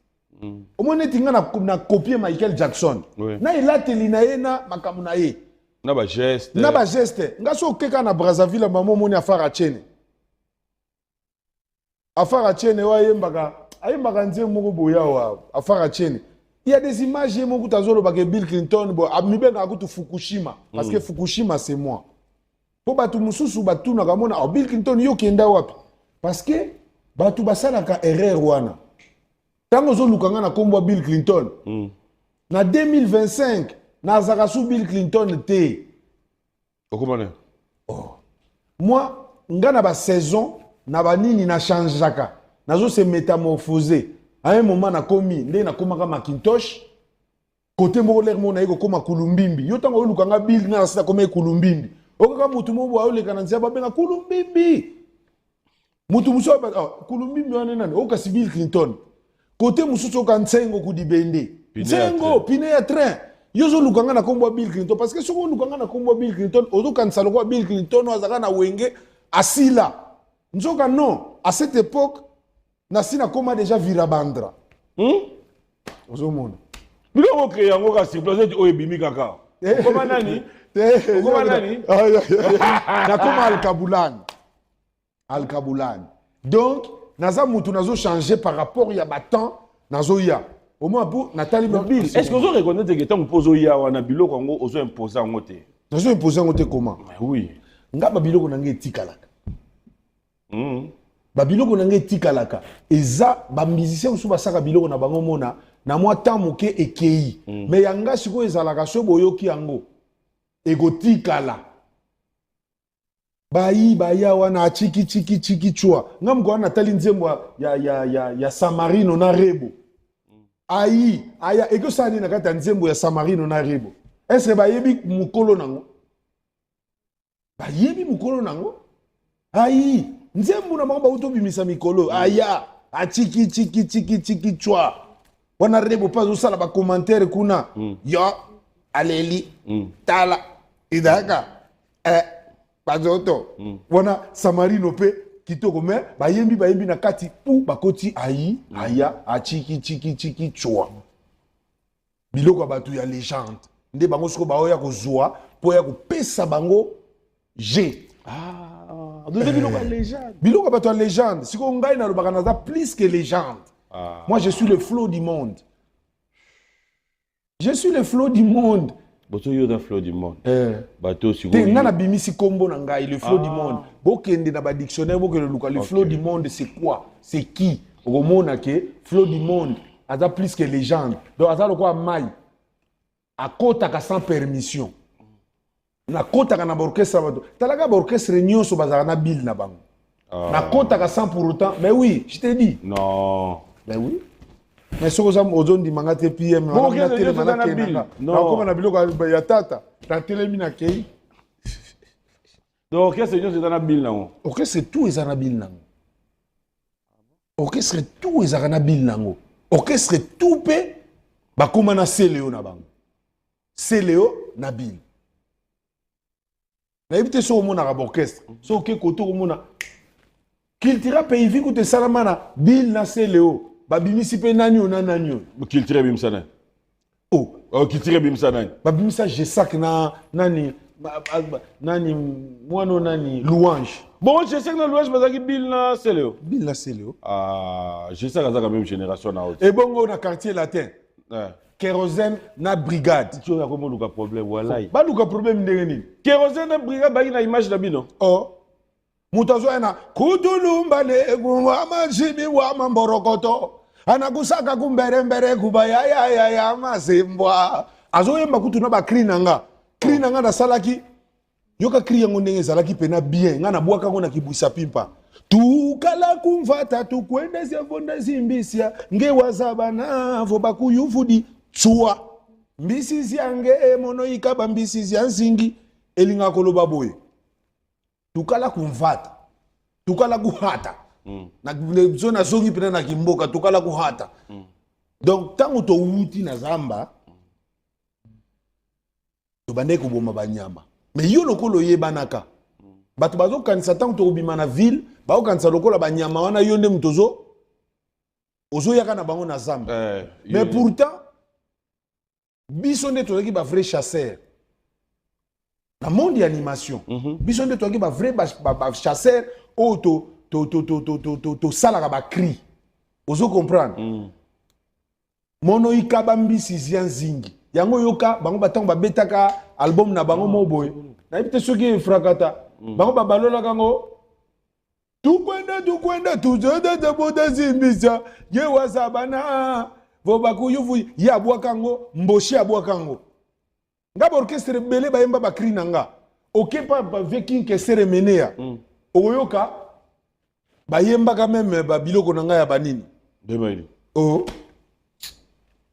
Au moins netinga na copier Michael Jackson. Oui. Na ilateli na ye na makamu na ye. Na ba geste. Na ba geste. Nga so keka na Brazzaville maman moni afara chene. Afara chene wa yembaka. Ayembaka nzie moko boya wa afara chene. Il y a des images moko tazolo ba ke Bill Clinton bo amibenga kutu Fukushima parce que Fukushima c'est moi. Po batu mususu batu na kamona Bill Clinton yo kenda wapi? Parce que batu basalaka erreur wana. Tango zo lukanga na kombo Bill Clinton. Na 2025 na zakasu Bill Clinton te. Comment? Oh. Moi, ngana ba saison na banini na changeaka. Nazo se métamorphoser. À un moment na komi, ndé na komaka Macintosh. Côté moko l'air mona eko koma kulumbimbi. Yo tango lukanga Bill na sa koma kulumbimbi. Okaka mutu mo bo le kananzia ba benga kulumbimbi. Mutu muso ba kulumbimbi wana nani? Okasi Bill Clinton. Côté mususu okansengo kudibende. Nsengo pine ya train. Yozo lukanga na kombo Bill Clinton parce que soko lukanga na kombo Bill Clinton ozo kanisa lokwa Bill Clinton azaka na wenge asila. Nzoka non, à cette époque nasina koma déjà virabandra. Ozo mona. Bilo créé yango ka surprise o ebimi kaka. Koma nani? Koma nani? Na koma Al-Kabulani. Donc naza mutu nazo changer par rapport ya batan nazo ya. au moins pour Nathalie Bill, est-ce que vous reconnaissez que tant que vous avez un biloko Congo, vous avez imposé en côté? Vous avez imposé en côté comment? Oui. Nga babiloko nange tikalaka. Babiloko nange tikalaka. Eza ba musicien osu basaka biloko na bango mona na mwa tamuke ekei. Mais yanga siko ezalaka so boyoki yango. Ego tikala. Bayi baya wana chiki chua. Nga mko Nathalie Nzembo ya Samarino na Rebo. Ayi aya eko sani na kata Nzembo ya Samarino na Rebo. Est-ce que bayebi mukolo nango? Bayebi mukolo nango? Ayi Nzembo na mamba utobimisa mikolo. Aya chiki chua. Wana Rebo pas osala ba commentaire kuna. Yo aleli tala idaka bazoto wana Samarino pe kitoko me bayembi na kati pu bakoti ayi aya chiki chua biloko batu ya légende nde bango soko baoya kozwa po ya kopesa bango G biloko ya légende biloko batu ya légende siko ngai na lobaka naza plus que légende. Moi je suis le flot du monde. Je suis le flot du monde. Bato yo da flot du monde. Bato si vous ngana bimisi kombo na ngai le flot du monde. Bokende na ba dictionnaire bokende luka le flot du monde c'est quoi? C'est qui? Romona ke flot du monde aza plus que légende. Donc aza lokwa mai. Akota ka sans permission. Na kota ka na orchestre bato. Talaka ba orchestre nyonso bazaka na bill na bango. Na kota ka sans pour autant. Mais oui, je t'ai dit. Non. Ben oui. Mais ce que vous avez mangate PM, non, comment na biloko ya tata, na telemi na kei. Donc qu'est-ce que c'est dans la bill nango? OK, c'est tout est na bill nango. OK, c'est tout est na bill nango. OK, c'est tout pe ba koma na Céléo na bango. Céléo na bill. Na ebite so mona ka orchestre. So ke koto mona. Kiltira pays vi ko te salamana bill na Céléo. Babimisi pe nani ona nani on kiltire bimsana kiltire bimsana babimisa je sac na nani mwana nani louange bon je sais que na louange bazaki bill na Céléo je sais que ça la même génération na autre et bongo na quartier latin kérosène na brigade tu as comment luka problème wallahi ba luka problème ndenge nini kérosène na brigade ba na image na bino mutazo ena kutulumba legu wa majimi wa mamborokoto anakusaka kumberembere kubaya ya mazimbwa azoyemba kutuna ba krinanga na salaki yoka kri yango ndenge zalaki pena bien nga na bwaka ngo na kibwisa pimpa tukala kumvata tukwende zevonda zimbisia nge wazabana vo bakuyufudi tsua mbisi ziange mono ikaba mbisi zianzingi elinga koloba boye tukala kumvata tukala kuhata na zona zongi pena na kimboka tukala kuhata donc tango to wuti na zamba to bande ko boma banyama mais yo lokolo yebanaka bato bazo kanisa tango to bima na ville ba kanisa lokola banyama wana yo nde mtozo ozo yaka na bango na zamba mais pourtant biso nde to ki ba vrai chasseur. Dans le monde d'animation, biso nde toki ba vrai ba chasseur auto to sala ba cri. Ozo comprendre. Mono ikaba mbisi zianzingi. Yango yoka bango batango ba betaka album na bango moboy. Na ibite soki frakata. Bango ba balola kango. Tukwenda tuzode de boda zimbisa. Ye wasabana. Vo baku yuvu ya bwakango mboshi ya bwakango. Ngaba orchestre belé bayemba bakri nanga. OK pas vekin ke seremenea. Oyoka bayemba quand même ba biloko nanga ya banini. Demain.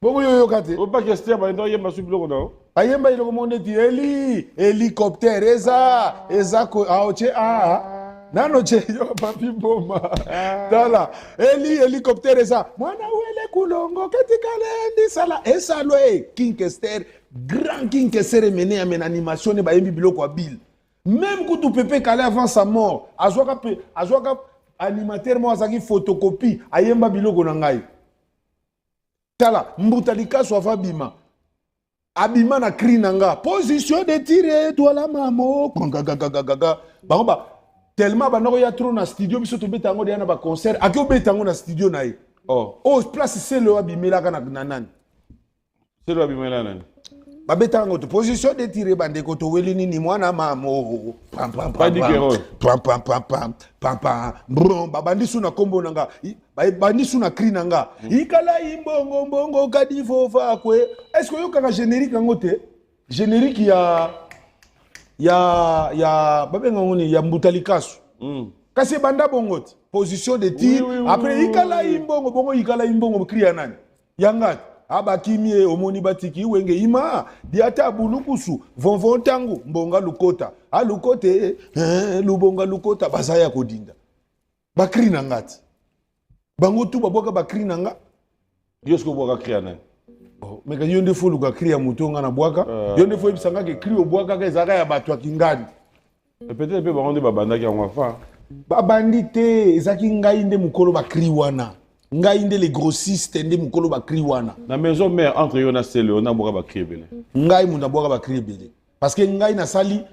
Bobo yoyoka te. O pas question ba ndo yemba su biloko na. Bayemba iloko monde ti hélicoptère eza ko aoche nano che yo papi boma. Dala hélicoptère eza. Mwana wele kulongo ketikale sala esalo King Kester grand King Kester mené à une animation ne bayembi biloko abil. Même quand tu peux caler avant sa mort, azwaka animateur mo azaki photocopie ayemba biloko na ngai. Tala mbutalika swafa bima. Abima na cri nanga position de tirer toi la mamo gaga ba tellement banoko ya trop na studio biso to betango de na ba concert akio betango na studio na ye Oh. Oh, place c'est le abimela kana nanani. C'est le abimela nani. Babeta ngoto position de tirer bande koto welini ni mwana mamo. Pam pam Pas dit que pam pam pam pam pam pam. Bron babandi suna kombo nanga. Bandi suna cri nanga. Ikala imbongo mbongo kadi fofa kwe. Est-ce que yo kaka générique ngote? Générique ya babenga ngoni ya Mbutalikasu. Kasi banda bongote. Position de tir. Oui, Après ikala imbongo bongo ikala imbongo cri ya nani? Yangati. Abakimie omoni batiki wenge ima diata bulukusu vonvon tangu mbonga lukota alukote lubonga lukota basaya kodinda bakri nangati bango tu baboka bakri nanga yosko boka kria nani. Meka yonde fo luka kri ya mutonga na bwaka yonde fo ibisanga ke kri obwaka ke zaka ya batwa kingani peut-être pe bango de babanda ki ngwa fa babandi te ezaki ngai nde mukolo bakri wana ngai nde les grossistes nde mukolo bakri wana na maison mère entre yo na sele on a boka bakri belé ngai munda boka bakri belé parce que ngai na sali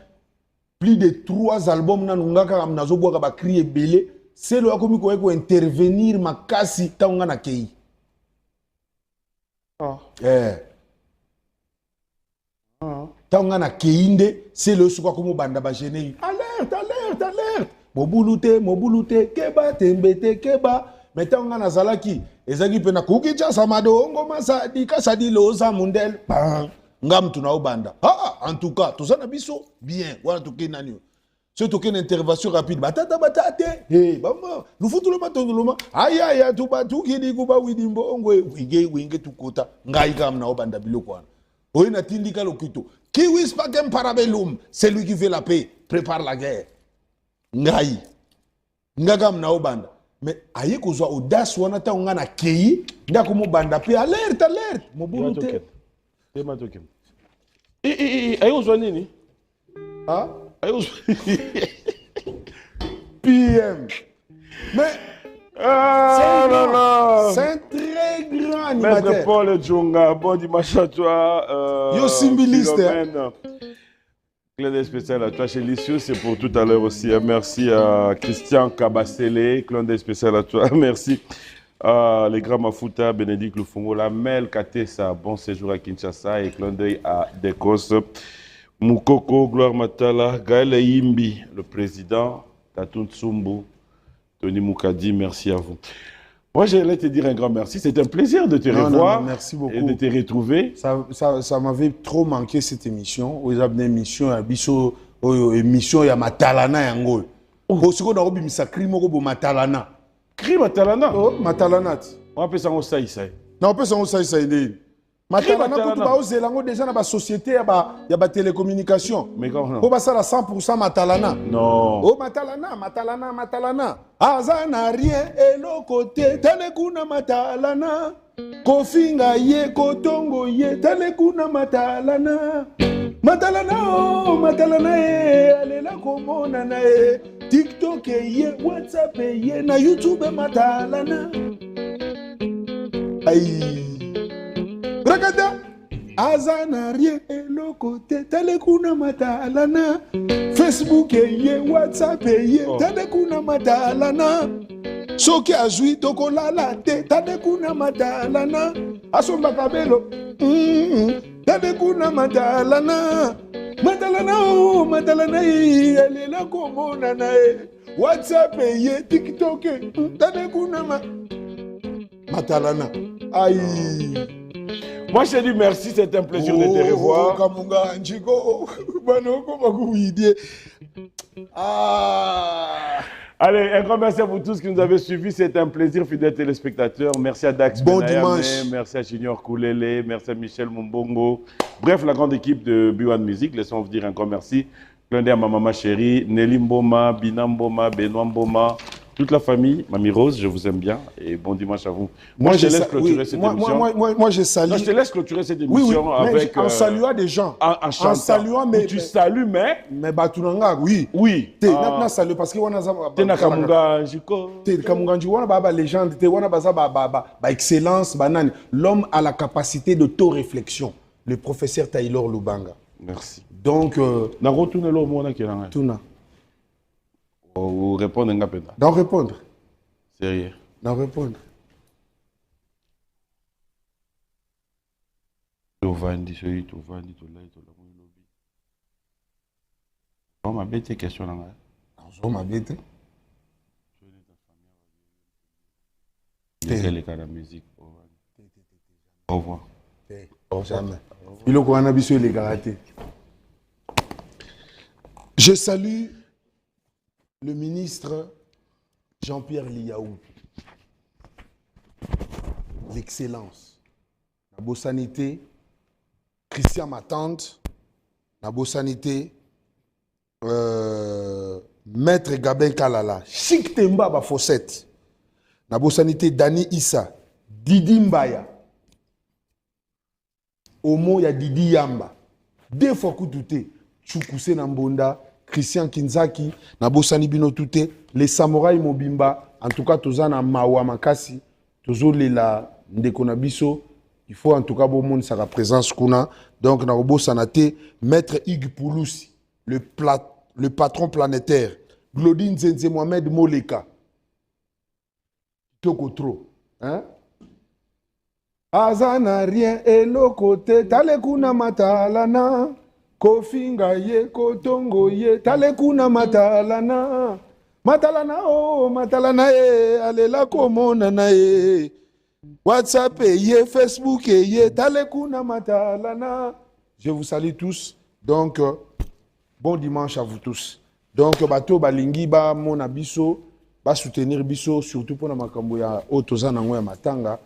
plus de 3 albums na ngaka nazo boka bakri belé c'est le akomi ko intervenir makasi tanga na kei tanga na keinde c'est le suka ko banda ba gêner alerte mobulute keba tembete keba metanga na zalaki ezaki pena kukicha samado ngoma sa dikasadi loza mundel ngam tuna obanda en tout cas tout ça na biso bien wana tukena nani c'est une intervention rapide batata batate bama lufutu lo matondoloma aya tu batuki di kuba widimbo ngwe winge tukota ngai kam na obanda biloko wana oyina tindika lokito qui wis pas qu'un parabellum c'est lui qui fait la paix prépare la guerre ngai ngagam na obanda mais aye kozwa audace wana ta ngana kei ndako mo banda pe alerte mobulute tema tokem ayo zwa nini ayo PM mais c'est un très grand animateur. Maître Paul Djonga, bon dimanche à toi. Yo symboliste. Clin d'œil spécial à toi chez Licieux, c'est pour tout à l'heure aussi. Merci à Christian Kabasele, clin d'œil spécial à toi. Merci à les grands Mafuta, Bénédicte Lufongo, la Mel Katessa, bon séjour à Kinshasa et clin d'œil à Dekos, Moukoko, Gloire Matala, Gaël Yimbi, le président, Tatoun Tsumbu, Tony Moukadi, merci à vous. Moi, j'allais te dire un grand merci. C'est un plaisir de te revoir. Merci beaucoup. Et de te retrouver. Ça m'avait trop manqué cette émission. Vous avez une émission, émission, il y a Matalana Yango. Pour ce qu'on a oublié, c'est crime au Matalana. Crime Matalana? Oh, Matalana. On appelle ça en saïsaï. Non, on appelle ça en saïsaï. Matalana, quand tu vas aux Zélango, déjà dans la société, il y a des télécommunications. Mais quand non? Faut passer à 100% Matalana. Non. Oh, Matalana. Azana rien et l'autre côté, Talekuna Matalana. Kofinga ye, Kotongo ye, Talekuna Matalana. Matalana, allez là, comment on a TikTok ye, WhatsApp ye, na YouTube Matalana. Aïe. Regardez, Azana rien et le côté, Talekuna Matalana. Facebook ye, WhatsApp ye, Talekuna Matalana. Soki azui toko la te, Talekuna Matalana. Asomba kabelo, Talekuna Matalana. Matalana, elle est là comme on a WhatsApp ye, TikTok, Talekuna Matalana. Aïe. Moi, je te dis merci, c'est un plaisir de te revoir. Kamunga Njiko, Allez, un grand merci à vous tous qui nous avez suivis. C'est un plaisir, fidèles téléspectateurs. Merci à Dax Bon Benayame, dimanche. merci à Junior Koulele, merci à Michel Mumbongo. Bref, la grande équipe de B1 Music. Laissons vous dire un grand merci. Plein d'air à ma maman chérie, Nelly Mboma, Binam Mboma, Benoît Mboma. Toute la famille, Mamie Rose, je vous aime bien et bon dimanche à vous. Moi, je te laisse clôturer cette émission. Moi, je salue. Non, je te laisse clôturer cette émission avec... en saluant des gens. En chantant. En saluant, mais... Tu salues, mais... Mais Batunanga, oui. Oui. Tu n'as salué parce que... Tu n'as Kamunga Njiko. Tu Kamunga Njiko, on a légende, tu as excellence. L'homme a la capacité de réflexion. Le professeur Taylor Lubanga. Merci. Donc... Tuna. Ou répondre à D'en répondre. Sérieux. D'en répondre. tovandi soki tovandi tolai tolamu lobi on m'a bête question là on m'a bête quel est la musique au revoir jamais il est quoi n'abisso les karaté. Je salue le ministre Jean-Pierre Liaou, l'excellence. La bonne sanité, Christian Matante, la bonne sanité, Maître Gabin Kalala, Chic Temba ba Fossette, la bonne sanité Dani Issa, Didi Mbaya, Omo ya Didi Yamba, deux fois Koutouté, Chukuse Nambonda, Christian Kinzaki, Nabosani Bino Touté, les samouraïs Mobimba, en tout cas, Tozana Mawa Makasi, Tozo Lela Ndekonabiso, il faut en tout cas bon monde sa présence kuna. Donc, Narobo Sanate, Maître Hugues Pouloussi, le patron planétaire, Glodine Zenze Mohamed Moleka, Tokotro, hein? Azana rien et le côté, Talekuna Matalana. Kofinga ye kotongo ye talekuna matalana matalana ye alela komona na ye WhatsApp ye Facebook ye talekuna matalana. Je vous salue tous. Donc bon dimanche à vous tous. Donc bato balingi ba mona biso ba soutenir biso surtout pour na makambo ya otoza na ngwa matanga